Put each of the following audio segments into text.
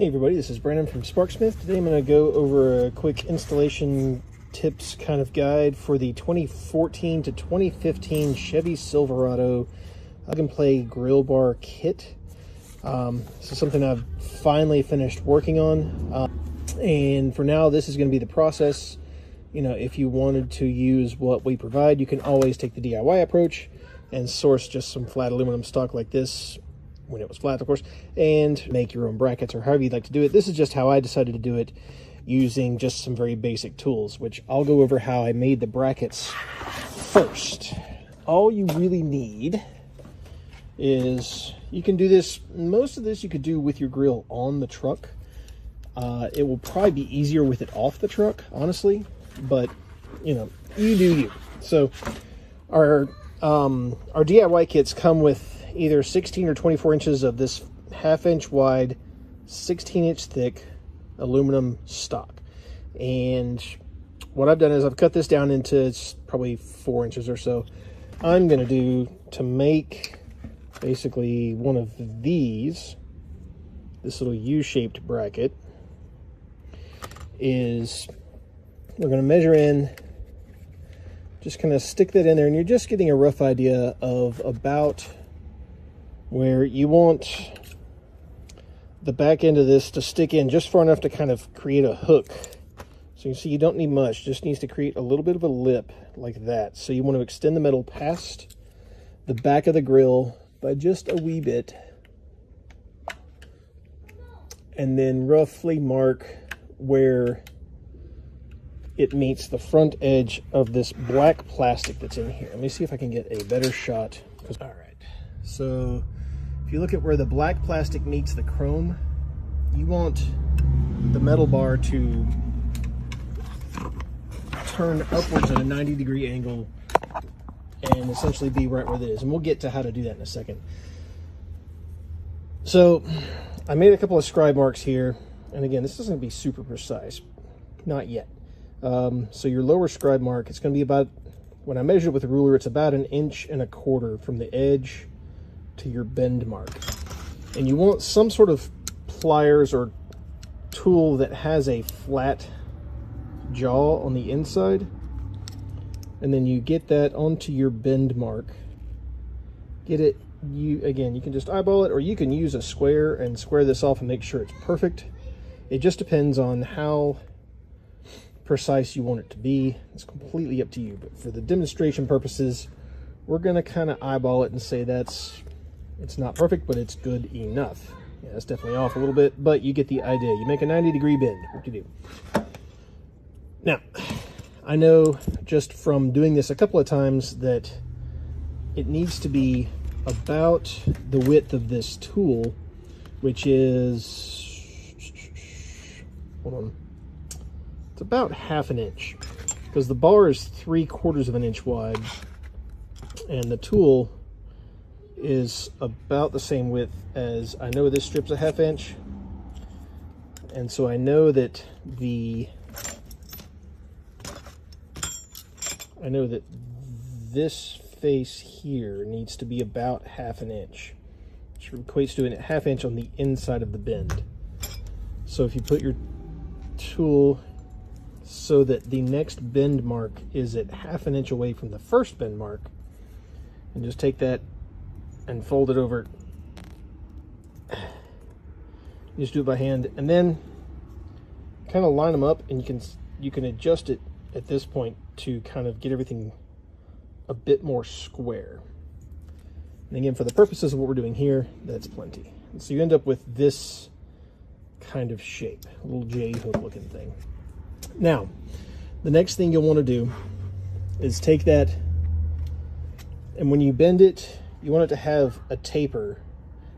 Hey everybody, this is Brannen from Sparksmith. Today I'm going to go over a quick installation tips kind of guide for the 2014 to 2015 Chevy Silverado plug-and-play grill bar kit. This is something I've finally finished working on, and for now this is going to be the process. You know, if you wanted to use what we provide, you can always take the DIY approach and source just some flat aluminum stock like this, when it was flat, of course, and make your own brackets or however you'd like to do it. This is just how I decided to do it, using just some very basic tools, which I'll go over how I made the brackets first. All you really need is, you can do this, most of this you could do with your grill on the truck. It will probably be easier with it off the truck, honestly, but you know, you do you. So our DIY kits come with either 16 or 24 inches of this 1/2 inch wide, 16-inch thick aluminum stock. And what I've done is I've cut this down into probably 4 inches or so. I'm going to do, to make basically one of these, this little U-shaped bracket, is we're going to measure in, just kind of stick that in there, and you're just getting a rough idea of about where you want the back end of this to stick in just far enough to kind of create a hook. So you see, you don't need much, just needs to create a little bit of a lip like that. So you want to extend the metal past the back of the grill by just a wee bit, and then roughly mark where it meets the front edge of this black plastic that's in here. Let me see if I can get a better shot. All right, so if you look at where the black plastic meets the chrome, you want the metal bar to turn upwards at a 90-degree angle and essentially be right where it is. And we'll get to how to do that in a second. So I made a couple of scribe marks here. And again, this isn't going to be super precise. Not yet. So your lower scribe mark, it's going to be about, when I measured it with a ruler, it's about 1.25 inches from the edge to your bend mark. And you want some sort of pliers or tool that has a flat jaw on the inside, and then you get that onto your bend mark. Get it, again, you can just eyeball it, or you can use a square and square this off and make sure it's perfect. It just depends on how precise you want it to be. It's completely up to you, but for the demonstration purposes, we're going to kind of eyeball it and say it's not perfect, but it's good enough. Yeah, it's definitely off a little bit, but you get the idea. You make a 90-degree bend, what you do. Now, I know just from doing this a couple of times that it needs to be about the width of this tool, which is, hold on, it's about 1/2 inch, because the bar is 3/4 inch wide, and the tool is about the same width as, I know this strip's a 1/2 inch, and so I know that this face here needs to be about 1/2 inch, which equates to a 1/2 inch on the inside of the bend. So if you put your tool so that the next bend mark is at 1/2 inch away from the first bend mark, and just take that and fold it over. You just do it by hand, and then kind of line them up, and you can adjust it at this point to kind of get everything a bit more square. And again, for the purposes of what we're doing here, that's plenty. And so you end up with this kind of shape, a little J-hook looking thing. Now, the next thing you'll want to do is take that, and when you bend it, you want it to have a taper,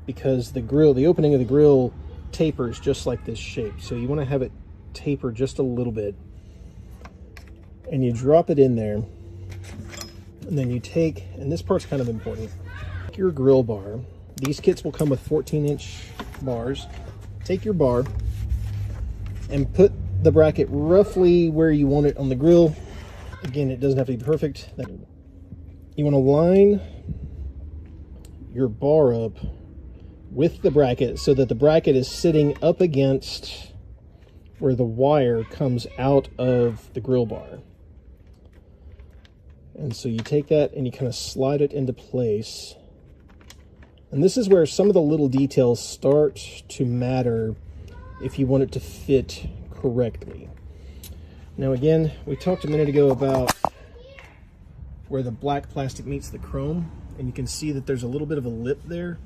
because the opening of the grill tapers just like this shape. So you want to have it taper just a little bit, and you drop it in there, and then you take, and this part's kind of important, take your grill bar. These kits will come with 14-inch bars. Take your bar and put the bracket roughly where you want it on the grill. Again, it doesn't have to be perfect. You want to line your bar up with the bracket so that the bracket is sitting up against where the wire comes out of the grill bar. And so you take that and you kind of slide it into place. And this is where some of the little details start to matter if you want it to fit correctly. Now again, we talked a minute ago about where the black plastic meets the chrome, and you can see that there's a little bit of a lip there,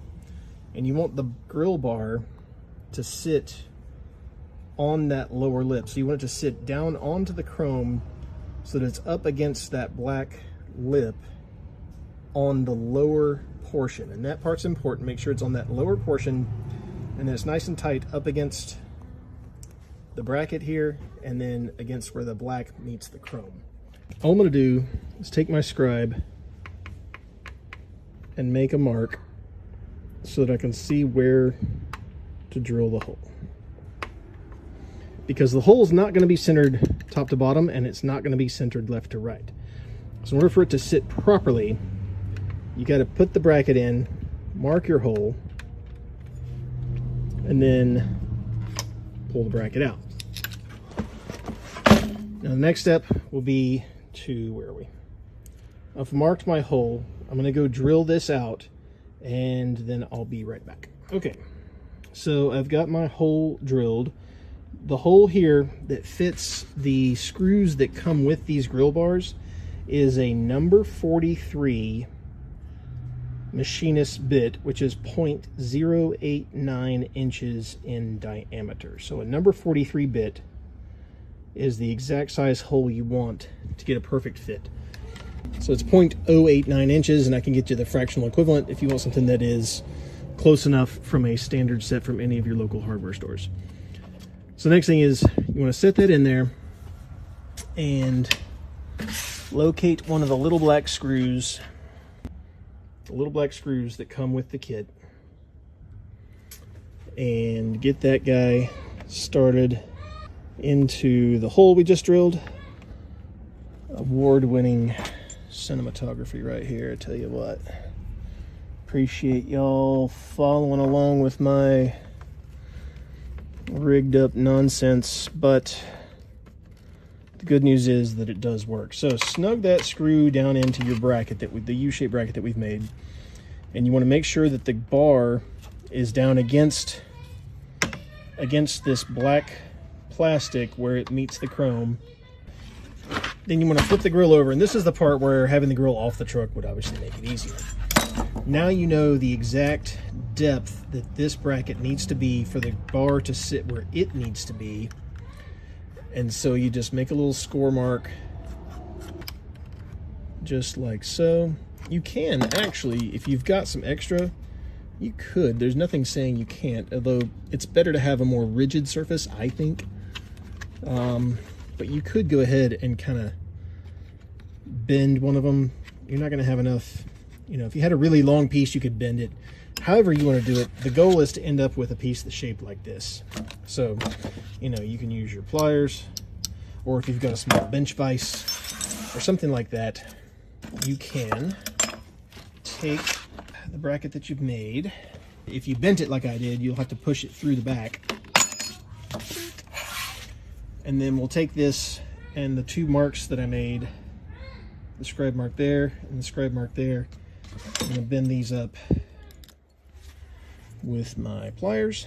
and you want the grill bar to sit on that lower lip. So you want it to sit down onto the chrome so that it's up against that black lip on the lower portion. And that part's important. Make sure it's on that lower portion and then it's nice and tight up against the bracket here and then against where the black meets the chrome. All I'm going to do is take my scribe and make a mark so that I can see where to drill the hole. Because the hole is not going to be centered top to bottom and it's not going to be centered left to right. So in order for it to sit properly, you got to put the bracket in, mark your hole, and then pull the bracket out. Now the next step will be to, where are we? I've marked my hole. I'm going to go drill this out and then I'll be right back. Okay, so I've got my hole drilled. The hole here that fits the screws that come with these grill bars is a number 43 machinist bit, which is 0.089 inches in diameter. So a number 43 bit is the exact size hole you want to get a perfect fit. So it's 0.089 inches, and I can get you the fractional equivalent if you want something that is close enough from a standard set from any of your local hardware stores. So the next thing is you want to set that in there and locate one of the little black screws, that come with the kit, and get that guy started into the hole we just drilled. Award-winning cinematography right here, I tell you what. Appreciate y'all following along with my rigged up nonsense, but the good news is that it does work. So snug that screw down into your bracket, the U-shaped bracket that we've made, and you want to make sure that the bar is down against this black plastic where it meets the chrome. Then you want to flip the grill over, and this is the part where having the grill off the truck would obviously make it easier. Now you know the exact depth that this bracket needs to be for the bar to sit where it needs to be. And so you just make a little score mark, just like so. You can actually, if you've got some extra, you could. There's nothing saying you can't, although it's better to have a more rigid surface, I think. But you could go ahead and kind of bend one of them. You're not going to have enough. You know, if you had a really long piece, you could bend it. However you want to do it, the goal is to end up with a piece that's shaped like this. So, you know, you can use your pliers, or if you've got a small bench vise or something like that, you can take the bracket that you've made. If you bent it like I did, you'll have to push it through the back. And then we'll take this and the two marks that I made, the scribe mark there and the scribe mark there, I'm going to bend these up with my pliers.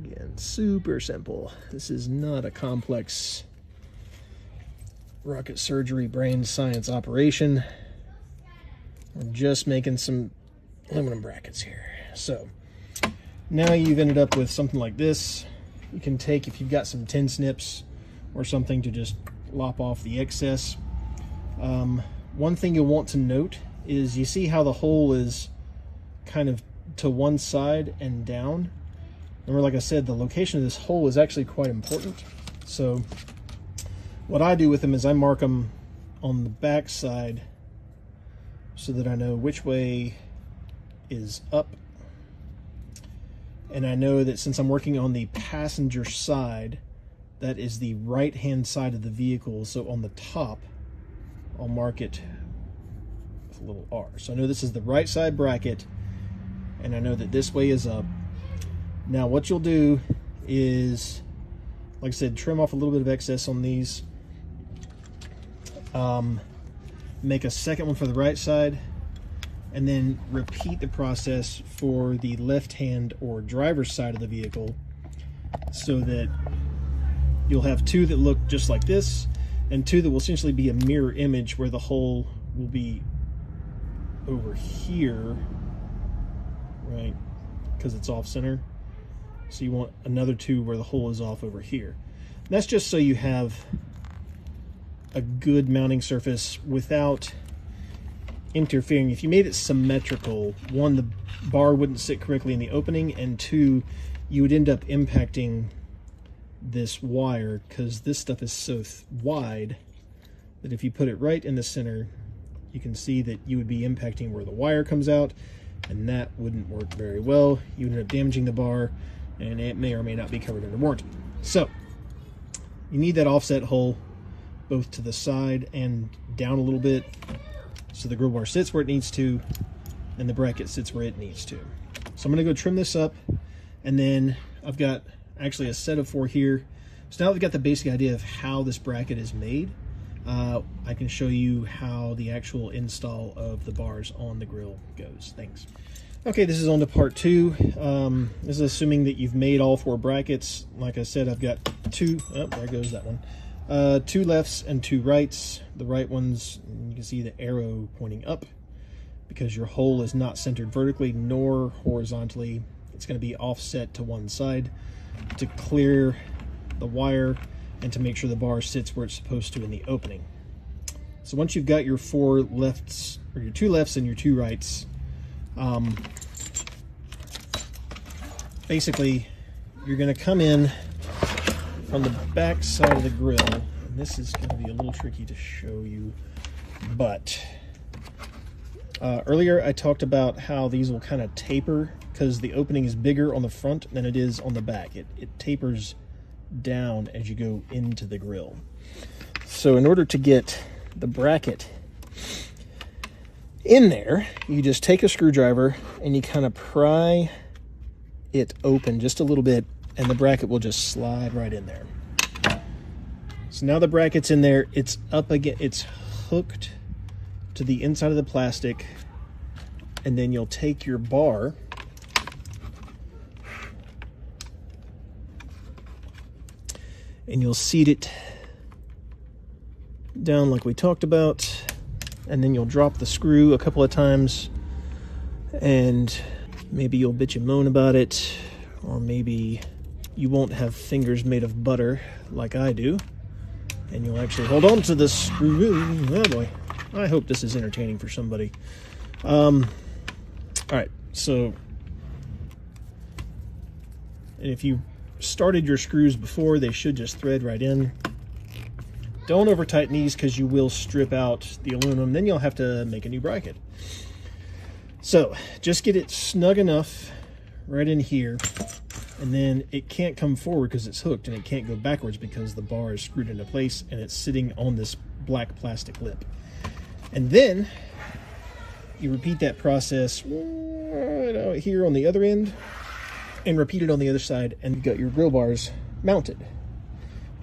Again, super simple. This is not a complex rocket surgery brain science operation. We're just making some aluminum brackets here. So now you've ended up with something like this. You can take, if you've got some tin snips or something, to just lop off the excess. One thing you'll want to note is you see how the hole is kind of to one side and down. Remember, like I said, the location of this hole is actually quite important. So what I do with them is I mark them on the back side so that I know which way is up. And I know that since I'm working on the passenger side, that is the right-hand side of the vehicle. So on the top, I'll mark it with a little R. So I know this is the right side bracket, and I know that this way is up. Now what you'll do is, like I said, trim off a little bit of excess on these. Make a second one for the right side, and then repeat the process for the left hand or driver's side of the vehicle, so that you'll have two that look just like this, and two that will essentially be a mirror image, where the hole will be over here, right? Because it's off center. So you want another two where the hole is off over here. That's just so you have a good mounting surface without interfering. If you made it symmetrical, one, the bar wouldn't sit correctly in the opening, and two, you would end up impacting this wire, because this stuff is so wide that if you put it right in the center, you can see that you would be impacting where the wire comes out, and that wouldn't work very well. You would end up damaging the bar, and it may or may not be covered under warranty. So you need that offset hole both to the side and down a little bit, so the grill bar sits where it needs to and the bracket sits where it needs to. So I'm going to go trim this up, and then I've got actually a set of 4 here. So now we've got the basic idea of how this bracket is made. I can show you how the actual install of the bars on the grill goes. Thanks. Okay, this is on to part 2. This is assuming that you've made all 4 brackets. Like I said, I've got 2, oh, there goes that one. 2 lefts and 2 rights. The right ones, you can see the arrow pointing up, because your hole is not centered vertically nor horizontally. It's going to be offset to one side to clear the wire and to make sure the bar sits where it's supposed to in the opening. So once you've got your 4 lefts, or your 2 lefts and your 2 rights, basically you're going to come in from the back side of the grill, and this is going to be a little tricky to show you, but earlier I talked about how these will kind of taper because the opening is bigger on the front than it is on the back. It tapers down as you go into the grill. So in order to get the bracket in there, you just take a screwdriver and you kind of pry it open just a little bit, and the bracket will just slide right in there. So now the bracket's in there, it's up again, it's hooked to the inside of the plastic, and then you'll take your bar and you'll seat it down like we talked about, and then you'll drop the screw a couple of times, and maybe you'll bitch and moan about it, or maybe you won't have fingers made of butter like I do, and you'll actually hold on to the screw. Oh boy, I hope this is entertaining for somebody. All right, so, and if you started your screws before, they should just thread right in. Don't over tighten these because you will strip out the aluminum, then you'll have to make a new bracket. So just get it snug enough right in here, and then it can't come forward because it's hooked, and it can't go backwards because the bar is screwed into place and it's sitting on this black plastic lip. And then you repeat that process right out here on the other end, and repeat it on the other side, and you've got your grill bars mounted.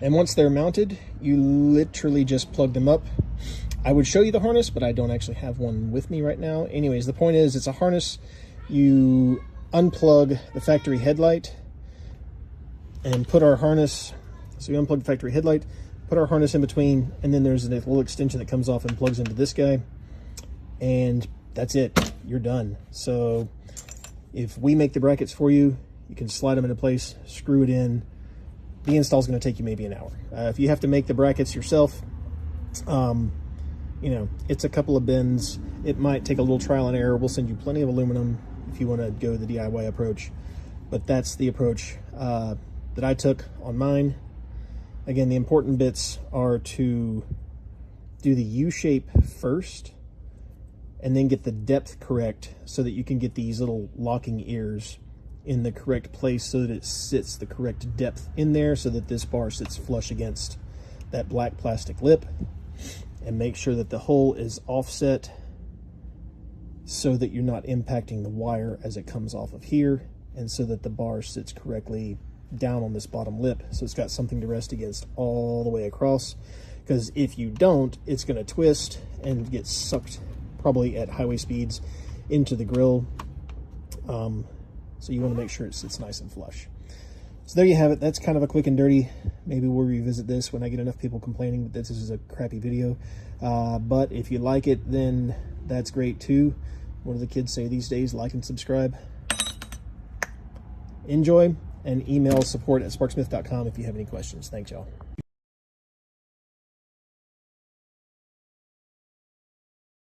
And once they're mounted, you literally just plug them up. I would show you the harness, but I don't actually have one with me right now. Anyways, the point is, it's a harness. You unplug the factory headlight and put our harness, so we unplug the factory headlight, put our harness in between, and then there's a little extension that comes off and plugs into this guy, and that's it. You're done. So if we make the brackets for you, you can slide them into place, screw it in. The install is going to take you maybe an hour. If you have to make the brackets yourself, you know, it's a couple of bends. It might take a little trial and error. We'll send you plenty of aluminum if you want to go the DIY approach. But that's the approach that I took on mine. Again, the important bits are to do the U-shape first, and then get the depth correct so that you can get these little locking ears in the correct place so that it sits the correct depth in there, so that this bar sits flush against that black plastic lip. And make sure that the hole is offset so that you're not impacting the wire as it comes off of here, and so that the bar sits correctly down on this bottom lip, so it's got something to rest against all the way across. Because if you don't, it's going to twist and get sucked, probably at highway speeds, into the grill. So you want to make sure it sits nice and flush. So there you have it. That's kind of a quick and dirty. Maybe we'll revisit this when I get enough people complaining that this is a crappy video. But if you like it, then that's great too. What do the kids say these days? Like and subscribe. Enjoy, and email support@sparksmith.com if you have any questions. Thanks, y'all.